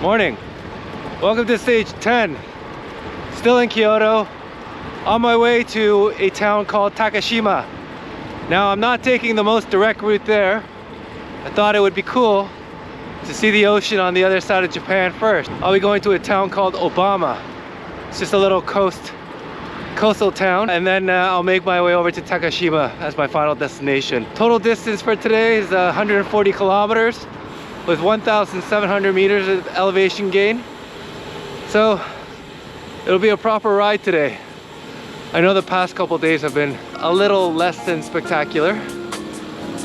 Morning. Welcome to stage 10. Still in Kyoto, on my way to a town called Takashima. Now, I'm not taking the most direct route there. I thought it would be cool to see the ocean on the other side of Japan first. I'll be going to a town called Obama. It's just a little coastal town, and then I'll make my way over to Takashima as my final destination. Total distance for today is 140 kilometers with 1,700 meters of elevation gain. So it'll be a proper ride today. I know the past couple days have been a little less than spectacular,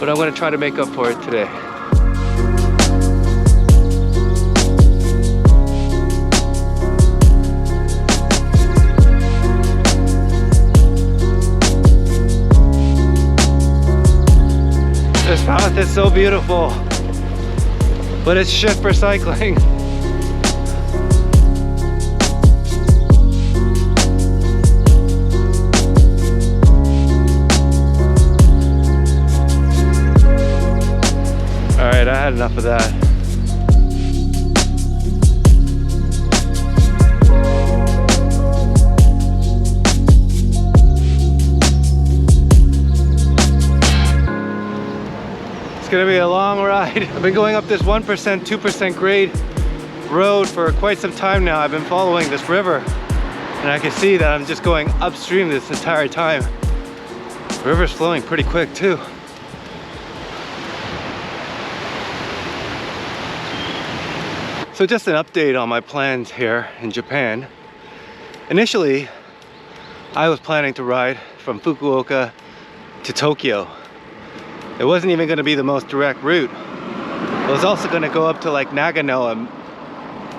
but I'm going to try to make up for it today. This path is so beautiful, but it's shit for cycling. All right, I had enough of that. It's gonna be a long ride. I've been going up this 1%, 2% grade road for quite some time now. I've been following this river, and I can see that I'm just going upstream this entire time. The river's flowing pretty quick too. So just an update on my plans here in Japan. Initially, I was planning to ride from Fukuoka to Tokyo. It wasn't even going to be the most direct route. I was also going to go up to like Nagano and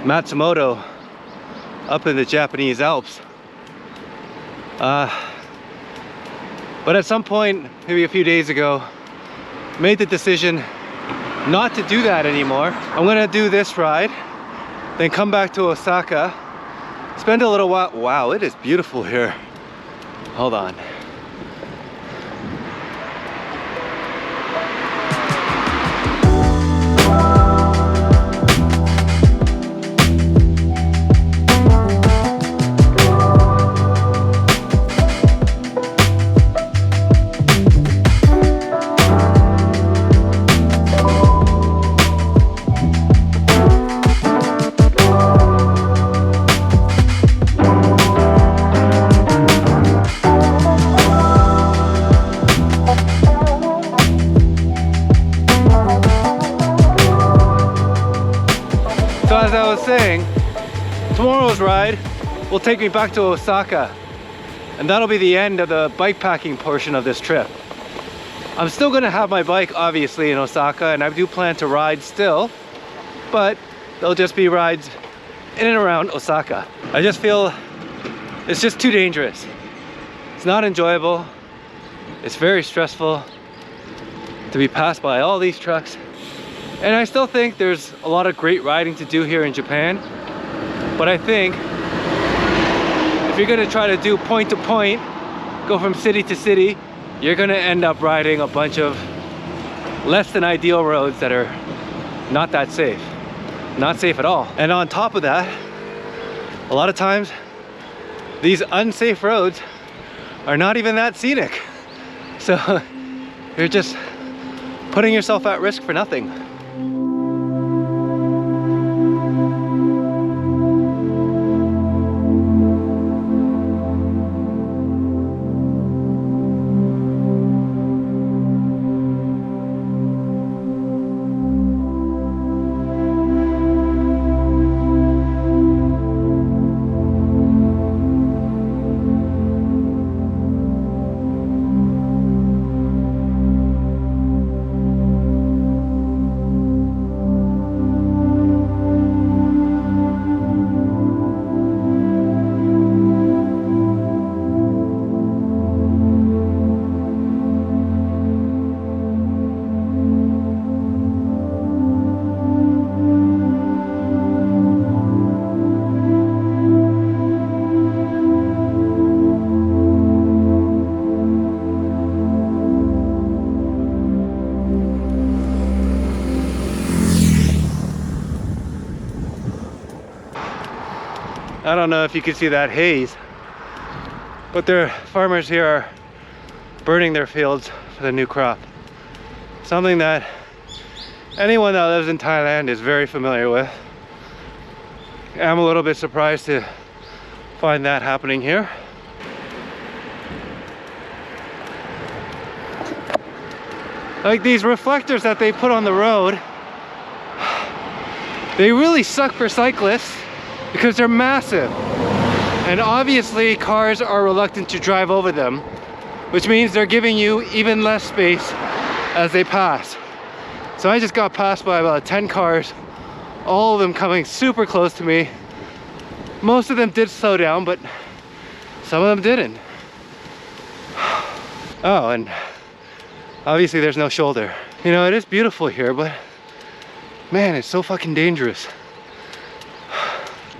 Matsumoto up in the Japanese Alps. But at some point, maybe a few days ago, made the decision not to do that anymore. I'm going to do this ride, then come back to Osaka, spend a little while. Wow, it is beautiful here. Hold on. So as I was saying, tomorrow's ride will take me back to Osaka, and that'll be the end of the bikepacking portion of this trip. I'm still gonna have my bike obviously in Osaka, and I do plan to ride still, but they'll just be rides in and around Osaka. I just feel it's just too dangerous. It's not enjoyable. It's very stressful to be passed by all these trucks. And I still think there's a lot of great riding to do here in Japan. But I think if you're gonna try to do point to point, go from city to city, you're gonna end up riding a bunch of less than ideal roads that are not that safe. Not safe at all. And on top of that, a lot of times, these unsafe roads are not even that scenic. So you're just putting yourself at risk for nothing. I don't know if you can see that haze, but their farmers here are burning their fields for the new crop. Something that anyone that lives in Thailand is very familiar with. I'm a little bit surprised to find that happening here. Like these reflectors that they put on the road, they really suck for cyclists because they're massive. And obviously cars are reluctant to drive over them, which means they're giving you even less space as they pass. So I just got passed by about 10 cars, all of them coming super close to me. Most of them did slow down, but some of them didn't. Oh, and obviously there's no shoulder. You know, it is beautiful here, but man, it's so fucking dangerous.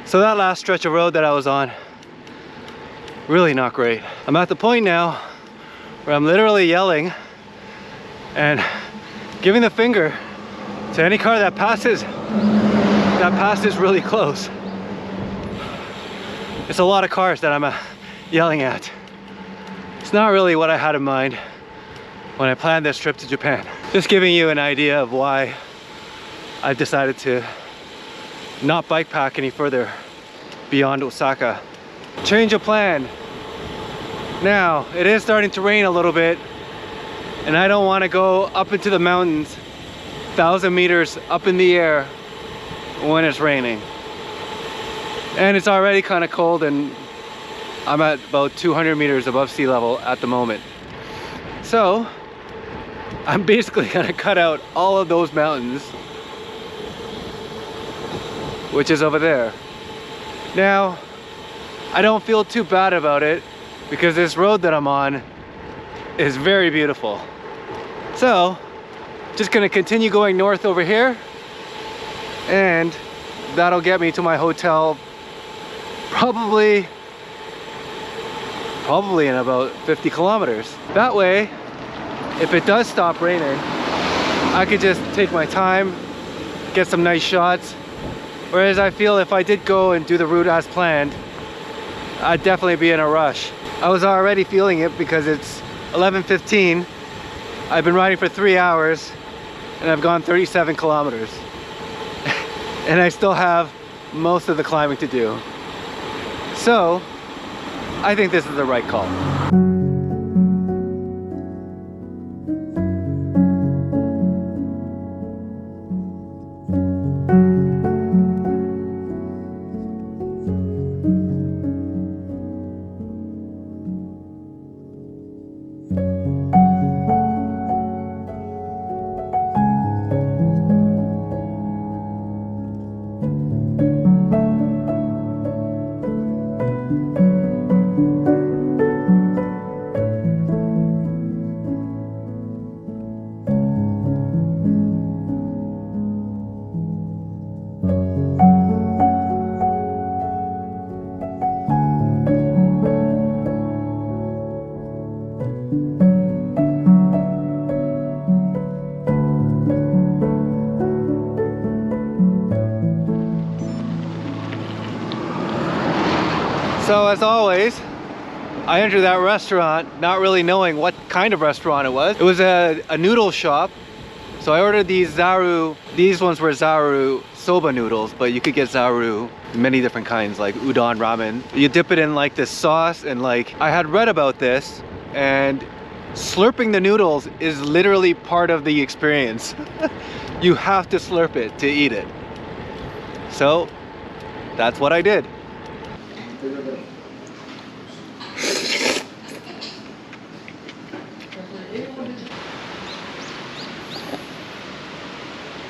So that last stretch of road that I was on, really not great. I'm at the point now where I'm literally yelling and giving the finger to any car that passes really close. It's a lot of cars that I'm yelling at. It's not really what I had in mind when I planned this trip to Japan. Just giving you an idea of why I've decided to not bike pack any further beyond Osaka. Change of plan. Now, it is starting to rain a little bit, and I don't want to go up into the mountains 1,000 meters up in the air when it's raining. And it's already kind of cold, and I'm at about 200 meters above sea level at the moment. So I'm basically gonna cut out all of those mountains, which is over there. Now, I don't feel too bad about it because this road that I'm on is very beautiful. So just gonna continue going north over here, and that'll get me to my hotel probably in about 50 kilometers. That way, if it does stop raining, I could just take my time, get some nice shots. Whereas I feel if I did go and do the route as planned, I'd definitely be in a rush. I was already feeling it because it's 11:15. I've been riding for 3 hours and I've gone 37 kilometers. And I still have most of the climbing to do. So, I think this is the right call. So as always, I entered that restaurant not really knowing what kind of restaurant it was. It was a noodle shop. So I ordered these zaru. These ones were zaru soba noodles, but you could get zaru many different kinds, like udon ramen. You dip it in like this sauce, and like I had read about this, and slurping the noodles is literally part of the experience. You have to slurp it to eat it. So that's what I did.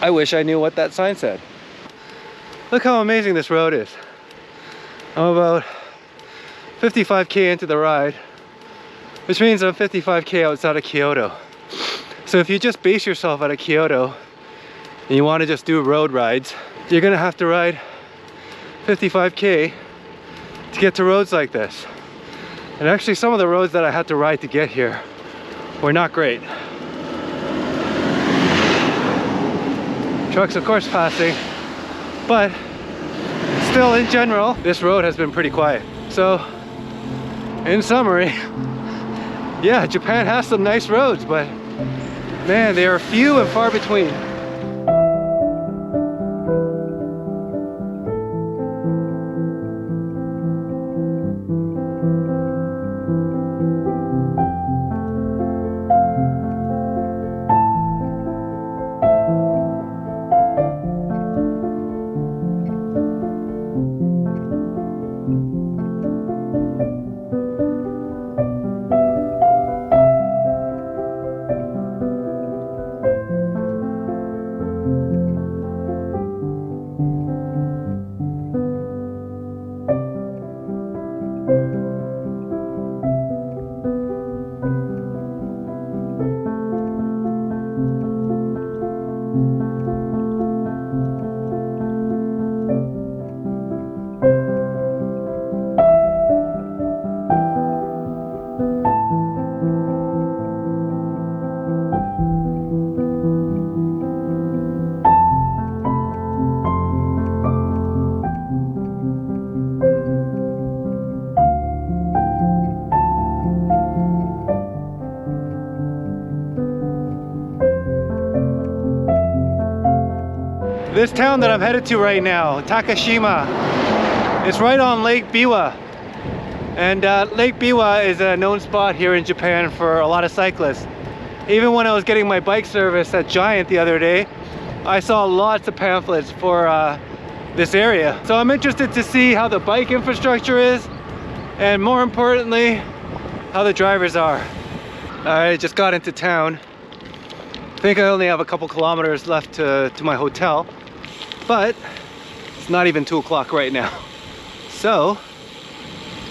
I wish I knew what that sign said. Look how amazing this road is. I'm about 55k into the ride, which means I'm 55k outside of Kyoto. So if you just base yourself out of Kyoto and you want to just do road rides, you're gonna have to ride 55k to get to roads like this. And actually some of the roads that I had to ride to get here were not great. Trucks of course passing, but still, in general, this road has been pretty quiet. So, in summary, yeah, Japan has some nice roads, but man, they are few and far between. This town that I'm headed to right now, Takashima, it's right on Lake Biwa. And Lake Biwa is a known spot here in Japan for a lot of cyclists. Even when I was getting my bike service at Giant the other day, I saw lots of pamphlets for this area. So I'm interested to see how the bike infrastructure is, and more importantly, how the drivers are. I just got into town. I think I only have a couple kilometers left to my hotel, but it's not even 2 o'clock right now. So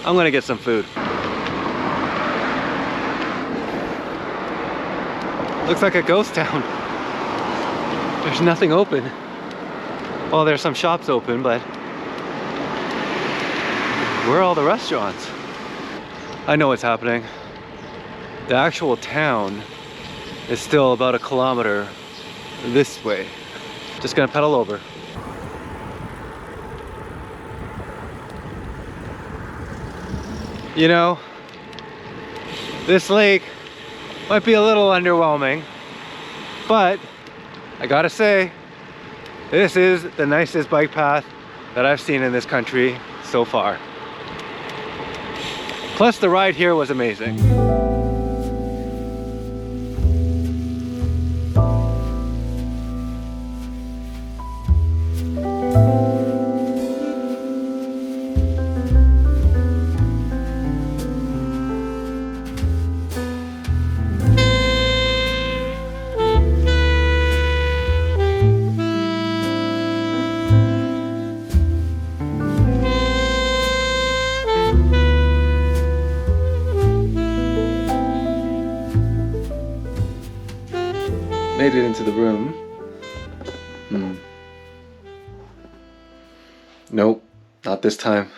I'm gonna get some food. Looks like a ghost town. There's nothing open. Well, there's some shops open, but where are all the restaurants? I know what's happening. The actual town is still about a kilometer this way. Just gonna pedal over. You know, this lake might be a little underwhelming, but I gotta say, this is the nicest bike path that I've seen in this country so far. Plus the ride here was amazing. Made it into the room. Nope, not this time.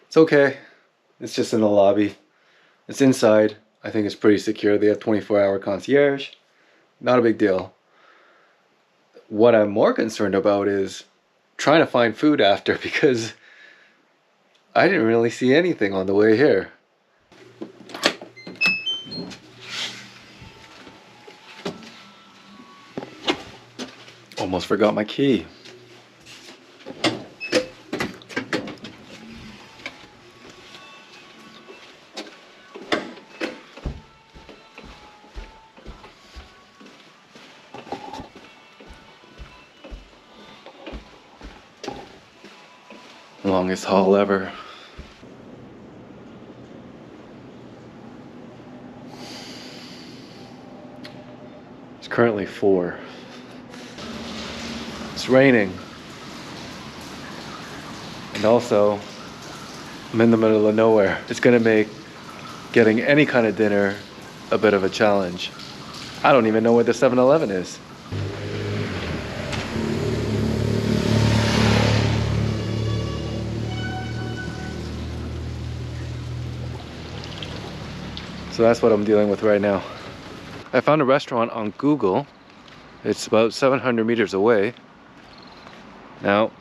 It's okay. It's just in the lobby. It's inside. I think it's pretty secure. They have 24-hour concierge. Not a big deal. What I'm more concerned about is trying to find food after, because I didn't really see anything on the way here. Almost forgot my key. Longest haul ever. It's currently 4. It's raining, and also I'm in the middle of nowhere. It's gonna make getting any kind of dinner a bit of a challenge. I don't even know where the 7-Eleven is. So that's what I'm dealing with right now. I found a restaurant on Google. It's about 700 meters away. Now,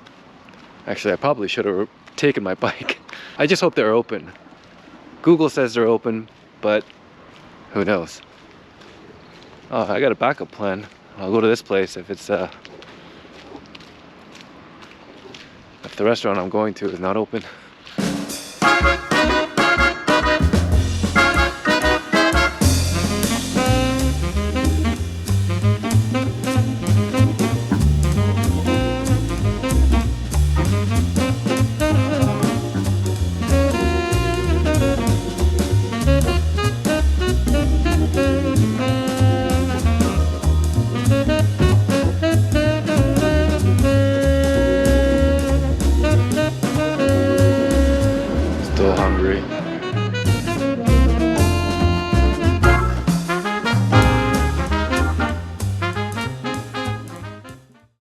Actually, I probably should have taken my bike. I just hope they're open. Google says they're open, but who knows? Oh, I got a backup plan. I'll go to this place if it's if the restaurant I'm going to is not open.